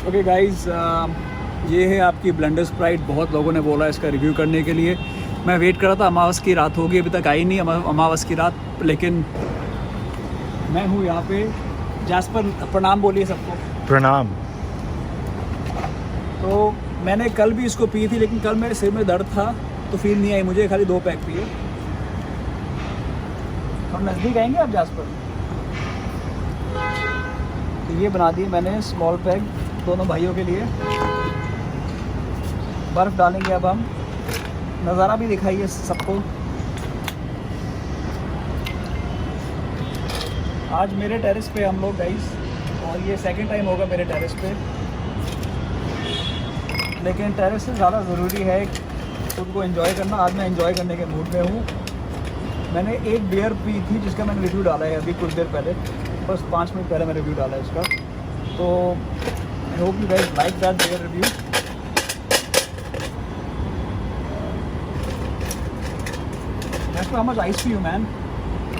Okay guys, ये है आपकी ब्लेंडर स्प्राइट। बहुत लोगों ने बोला इसका रिव्यू करने के लिए। मैं वेट कर रहा था, अमावस की रात होगी, अभी तक आई नहीं अमावस की रात, लेकिन मैं हूँ यहाँ पे। जैस्पर प्रणाम बोलिए सबको। प्रणाम। तो मैंने कल भी इसको पी थी, लेकिन कल मेरे सिर में दर्द था तो फील नहीं आई मुझे, खाली 2 पैक पिए। हम नज़दीक आएंगे आप जैस्पर। तो ये बना दिए मैंने स्मॉल पैक दोनों भाइयों के लिए। बर्फ़ डालेंगे अब हम। नज़ारा भी दिखाइए सबको। आज मेरे टेरेस पे हम लोग गाइस, और ये सेकंड टाइम होगा मेरे टेरेस पे, लेकिन टेरेस से ज़्यादा ज़रूरी है खुद को एंजॉय करना। आज मैं एंजॉय करने के मूड में हूँ। मैंने एक बियर पी थी जिसका मैंने रिव्यू डाला है अभी कुछ देर पहले, बस 5 मिनट पहले मैंने रिव्यू डाला है इसका। तो I hope you guys like that beer review. How much ice for you, man?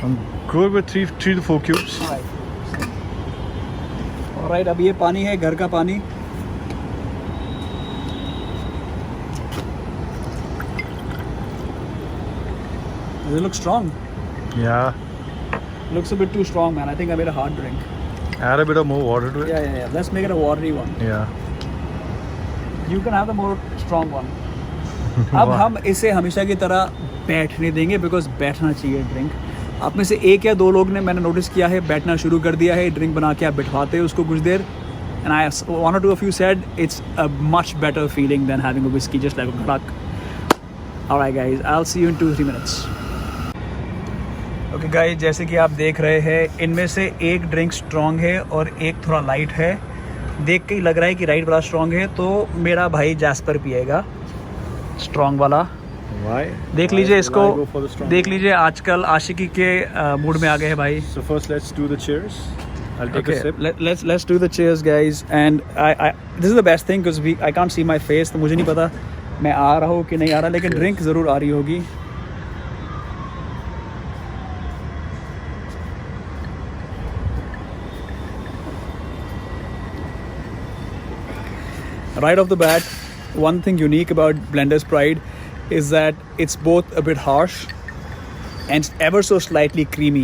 I'm good with 3 to 4 cubes. Alright, अब ये पानी है घर का पानी। Does it look strong? Yeah. Looks a bit too strong, man. I think I made a hard drink. Add a bit of more water to it. Yeah. Let's make it a watery one. Yeah. You can have the more strong one. अब हम इसे हमेशा की तरह बैठने देंगे, because बैठना चाहिए ड्रिंक। आप में से 1 या 2 लोग ने, मैंने नोटिस किया है, बैठना शुरू कर दिया है। ड्रिंक बना के आप बिठवाते हो उसको कुछ देर, एंड आई वन और two of you said it's a much better feeling than having a whisky just like a drug. Alright guys, I will see you in 2-3 minutes. Okay guys, जैसे कि आप देख रहे हैं, इनमें से एक ड्रिंक स्ट्रॉन्ग है और एक थोड़ा लाइट है। देख के ही लग रहा है कि राइट वाला स्ट्रॉन्ग है, तो मेरा भाई जैस्पर पिएगा स्ट्रॉन्ग वाला। Why? देख लीजिए इसको, देख लीजिए आजकल आशिकी के मूड में आ गए हैं भाई। So first let's do the cheers. I'll take a sip. Let's do the cheers guys, and I this is the best thing because I can't see my face, तो मुझे नहीं पता मैं आ रहा हूँ कि नहीं आ रहा, लेकिन ड्रिंक ज़रूर आ रही होगी। Right off the bat, one thing unique about Blender's Pride is that it's both a bit harsh and ever so slightly creamy.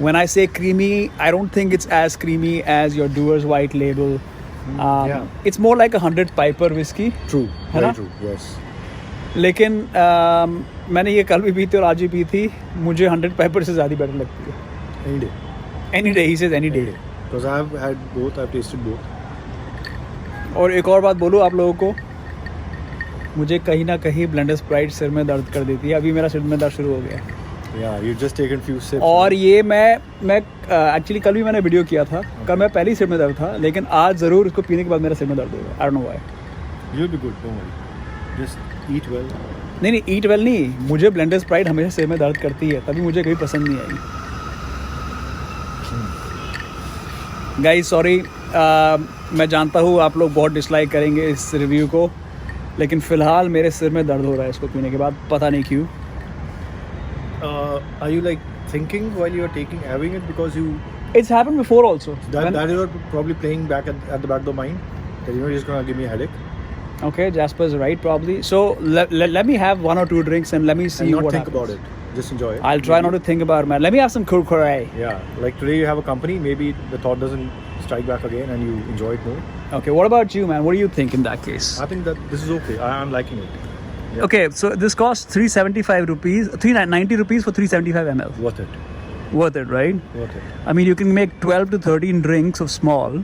When I say creamy, I don't think it's as creamy as your Dewar's White Label. Yeah. It's more like a 100 Piper whiskey. True. है ना? Very true. Yes. लेकिन मैंने ये कल भी P थी और आज भी पी थी। मुझे 100 Piper से ज़्यादा बेटर लगती है। Any day. Any day, he says any day. Because I've had both. I've tasted both. और एक और बात बोलूँ आप लोगों को, मुझे कहीं ना कहीं ब्लेंडर स्प्राइट सिर में दर्द कर देती है। अभी मेरा सिर में दर्द शुरू हो गया। Yeah, you've just taken few sips. और ये मैं एक्चुअली कल भी मैंने वीडियो किया था। कल मैं पहले ही सिर में दर्द था, लेकिन आज ज़रूर इसको पीने के बाद मेरा सिर में दर्द होगा। I don't know why. You'll be good. Don't worry. Just eat well. नहीं, ईट वेल नहीं, मुझे ब्लेंडर स्प्राइट हमेशा सिर में दर्द करती है, तभी मुझे कभी पसंद नहीं आई। गाइस सॉरी, मैं जानता हूँ आप लोग बहुत डिसलाइक करेंगे इस रिव्यू को, लेकिन फ़िलहाल मेरे सिर में दर्द हो रहा है इसको पीने के बाद, पता नहीं क्यों। Are you like thinking while you're having it because you? It's happened before also. That you are probably playing back at the back of the mind that you're just gonna give me a headache. Okay, Jasper's right probably. So let me have 1 or 2 drinks and let me see and not what think happens. about it. Just enjoy it. I'll try not to think about it, man. Let me have some kurkure. Yeah, like today you have a company. Maybe the thought doesn't strike back again, and you enjoy it more. Okay, what about you, man? What do you think in that case? I think that this is okay. I'm liking it. Yeah. Okay, so this costs 375 rupees, 390 rupees for 375 ml. Worth it. Worth it, right? Worth it. I mean, you can make 12 to 13 drinks of small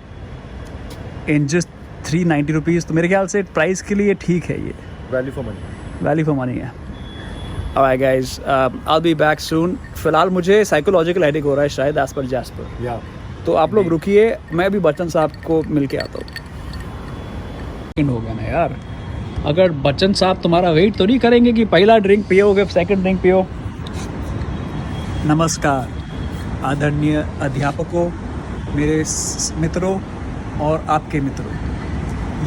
in just 390 rupees. तो मेरे ख्याल से price के लिए ठीक है ये. Value for money. Value for money है. Alright guys, I'll be back soon. फिलहाल मुझे साइकोलॉजिकल हेडेक हो रहा है शायद as per Jasper. Yeah. तो आप लोग रुकिए, मैं अभी बच्चन साहब को मिल के आता हूँ। हो गया ना यार, अगर बच्चन साहब तुम्हारा वेट तो नहीं करेंगे कि पहला ड्रिंक पियोगे सेकंड ड्रिंक पियो। नमस्कार आदरणीय अध्यापकों, मेरे मित्रों और आपके मित्रों,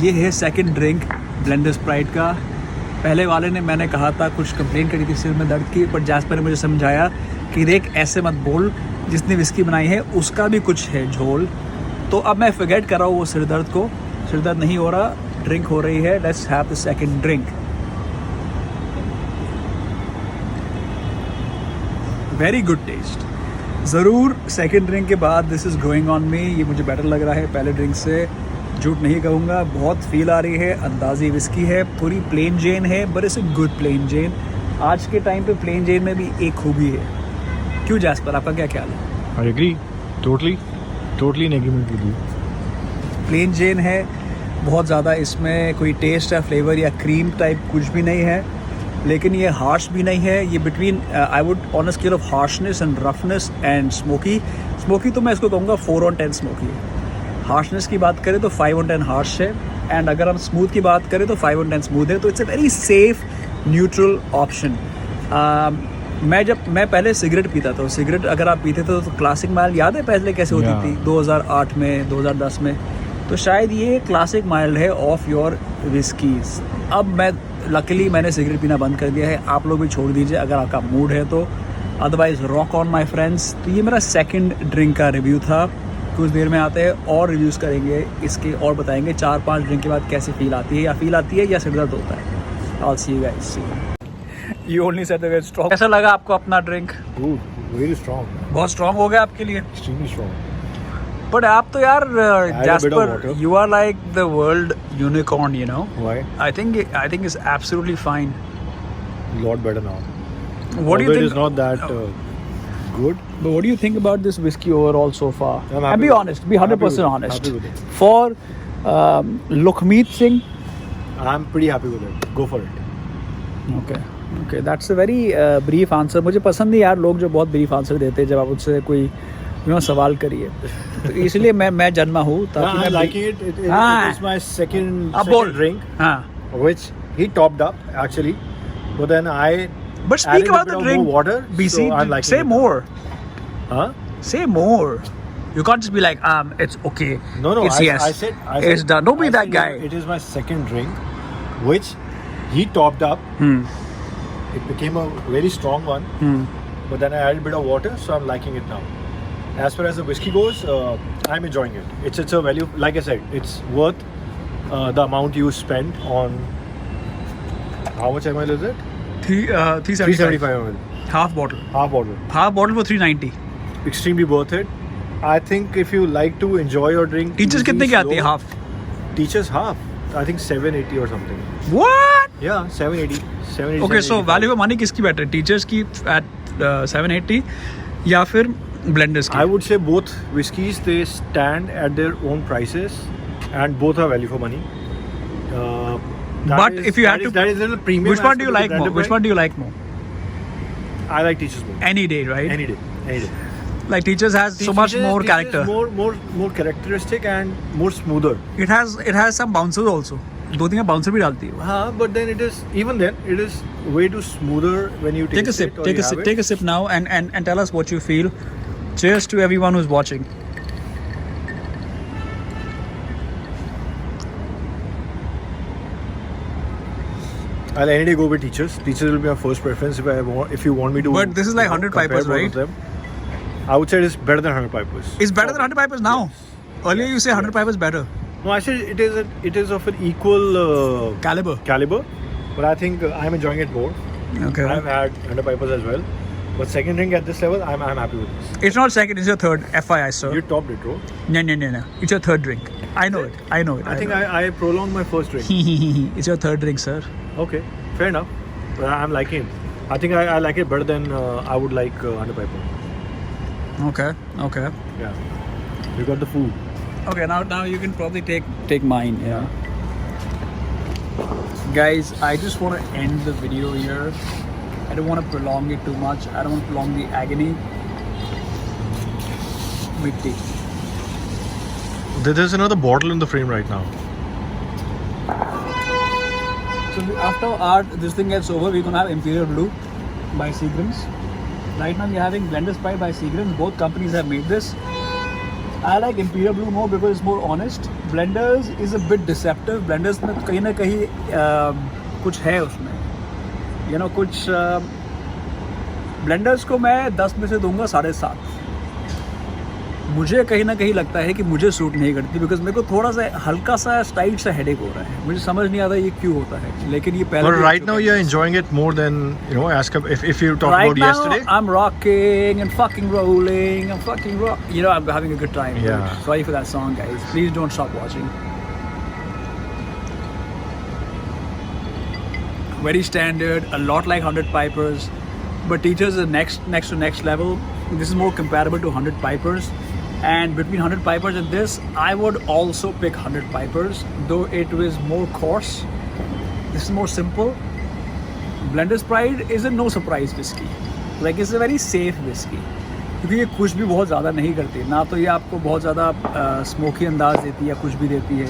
ये है सेकंड ड्रिंक ब्लेंडर स्प्राइट का। पहले वाले ने, मैंने कहा था, कुछ कंप्लेंट करी थी सिर में दर्द की, पर जैस्पर ने मुझे समझाया कि देख ऐसे मत बोल, जिसने विस्की बनाई है उसका भी कुछ है झोल। तो अब मैं फॉरगेट कर रहा हूँ वो सिर दर्द को सिर दर्द नहीं हो रहा, ड्रिंक हो रही है. Let's have the second drink. Very good taste. ज़रूर सेकंड ड्रिंक के बाद this is growing on me. ये मुझे बेटर लग रहा है पहले ड्रिंक से, झूठ नहीं कहूँगा. बहुत फील आ रही है. अंदाज़ी विस्की है, पूरी प्लेन जेन है, but it's a good plain Jane. आज के टाइम पे प्लेन जेन में भी एक खूबी है. क्यों जैस्पर, आपका क्या ख्याल है? I agree. Totally in agreement with you. Plain Jane है, बहुत ज़्यादा इसमें कोई टेस्ट या फ्लेवर या क्रीम टाइप कुछ भी नहीं है, लेकिन ये हार्श भी नहीं है. ये between I would on a scale of harshness and roughness and smoky तो मैं इसको कहूँगा 4/10 स्मोकी है. हार्शनेस की बात करें तो 5/10 हार्श है, एंड अगर हम स्मूथ की बात करें तो 5/10 स्मूथ है. तो it's a very safe neutral option. मैं पहले सिगरेट पीता था. सिगरेट अगर आप पीते थे तो क्लासिक माइल्ड याद है पहले कैसे होती थी, 2008 में, 2010 में. तो शायद ये क्लासिक माइल्ड है ऑफ योर विस्कीज. अब मैं लकीली मैंने सिगरेट पीना बंद कर दिया है. आप लोग भी छोड़ दीजिए अगर आपका मूड है तो. Otherwise rock on my friends. तो ये मेरा सेकंड ड्रिंक का रिव्यू था. कुछ देर में आते हैं और रिव्यूज़ करेंगे इसके, और बताएंगे 4-5 ड्रिंक के बाद कैसे फील आती है या सिर दर्द होता है. I'll see you guys. You only said the word strong. कैसा लगा आपको अपना ड्रिंक? Ooh, very strong. बहुत स्ट्रॉन्ग हो गया आपके लिए. Extremely strong. बट आप तो यार Add a bit of jasper, water. you are like the world unicorn, you know. Why? I think it's absolutely fine. Lot better now. What do you Although think? it is not that good. But what do you think about this whiskey overall so far? I'm happy And be with honest, it. be 100% Happy with- honest. happy with it. For Lokmeet Singh. I'm pretty happy with it. Go for it. Okay that's a very brief answer. मुझे पसंद नहीं यार लोग जो बहुत brief answer देते हैं जब आप उससे कोई सवाल करिए. तो इसलिए मैं जन्मा हूँ ताकि I'm मैं liking it. It हाँ. is my second अब बोल. drink, हाँ. which he topped up actually. But then I But speak added a about bit the of drink. more water. BC, so I'm liking say it. more. Huh? Say more. You can't just be like, it's okay. No. It's I yes. said It's done. Don't be I that said guy. It is my second drink, which he topped up. It became a very strong one. But then I added a bit of water, so I'm liking it now. As far as the whiskey goes, I'm enjoying it. It's a value. Like I said, it's worth the amount you spend on. How much ml is it? 375 ml. Half bottle. Half bottle. Half bottle for 390. Extremely worth it. I think if you like to enjoy your drink. Teachers easy, कितने की आती है slow- half? Teachers half. I think 780 or something. What? Yeah, 780. 780. Okay, so 785. value for money किसकी better? Teachers की at 780 या फिर blenders की? I would say both whiskeys, they stand at their own prices and both are value for money. But if you had to, that is a little premium. which one do you like more? Which one do you like more? I like Teachers more. Any day, right? Any day. Any day. Like Teachers has so much more Teachers character. more characteristic and more smoother. It has some bouncers also. 2-3 bouncer भी डालती है. But then it is way too smoother when you Take a taste sip. it. or Take you a sip. have it. Take a sip now and tell us what you feel. Cheers to everyone who's watching. I'll any day go with Teachers. Teachers will be my first preference if you want me to. But this is like 100 compare Pipers, both of right? them. I would say it is better than 100 Pipers. It's better than 100 Pipers now. Earlier you say 100 Pipers better. No, I said it is of an equal Caliber. but I think I'm enjoying it more. Okay. I've had 100 Pipers as well, but second drink at this level, I'm happy with this. It's not second, it's your third. FYI, sir. You topped it, bro. No. It's your third drink. I know it. I think I prolonged my first drink. It's your third drink, sir. Okay, fair enough. But I'm liking it. I think I like it better than I would like 100 Piper. Okay. Yeah. You got the food. Okay, now you can probably take mine. Yeah. Guys, I just want to end the video here. I don't want to prolong it too much. I don't want to prolong the agony. Mitti. There's another bottle in the frame right now. So after this thing gets over, we're gonna have Imperial Blue by Seagram's. Right now we're having Blender's Pride by Seagram's. Both companies have made this. I like Imperial Blue more because it's more honest. Blenders is a bit deceptive. Blenders में कहीं ना कहीं कुछ है उसमें. You know कुछ Blenders को मैं 10 में से दूंगा 7.5. मुझे कहीं ना कहीं लगता है कि मुझे सूट नहीं करती, बिकॉज मेरे को थोड़ा सा हल्का सा टाइट सा हेडेक हो रहा है, मुझे समझ नहीं आता ये क्यों होता है, लेकिन ये पहले But right now you're enjoying it more than, you know, if you talk right about now, yesterday. I'm rocking and fucking rolling and fucking rock. You know, I'm having a good time. Yeah. Dude. Sorry for that song, guys. Please don't stop watching. Very standard, a lot like 100 Pipers, but Teachers is next level. This is more comparable to 100 Pipers, and between 100 Pipers and this, I would also pick 100 Pipers, though it was more coarse. This is more simple. Blender's Pride is a no surprise whiskey. Like it's a very safe whiskey. क्योंकि ये कुछ भी बहुत ज़्यादा नहीं करती, ना तो ये आपको बहुत ज़्यादा स्मोकी अंदाज देती है या कुछ भी देती है,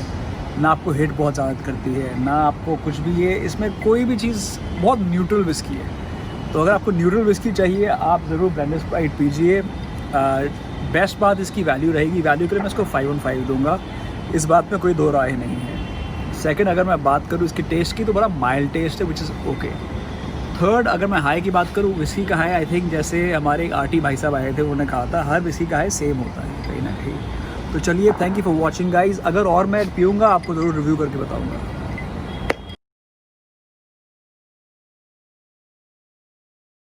ना आपको हिट बहुत ज़्यादा करती है, ना आपको कुछ भी, ये इसमें कोई भी चीज़ बहुत न्यूट्रल विस्की है। तो अगर आपको न्यूट्रल विस्की चाहिए आप ज़रूर ब्लेंडर्स प्राइड पीजिए। बेस्ट बात इसकी वैल्यू रहेगी, वैल्यू के लिए मैं इसको 5/5 दूंगा, इस बात में कोई दो राय नहीं है। सेकंड, अगर मैं बात करूँ इसकी टेस्ट की तो बड़ा माइल्ड टेस्ट है, विच इज़ ओके। थर्ड, अगर मैं हाई की बात करूँ, विस्की का हाई आई थिंक जैसे हमारे एक आरटी भाई साहब आए थे उन्होंने कहा था, हर विस्की का हाई सेम होता है कहीं ना कहीं। तो चलिए, thank you for watching guys. अगर और मैं पीऊँगा आपको ज़रूर रिव्यू करके बताऊँगा।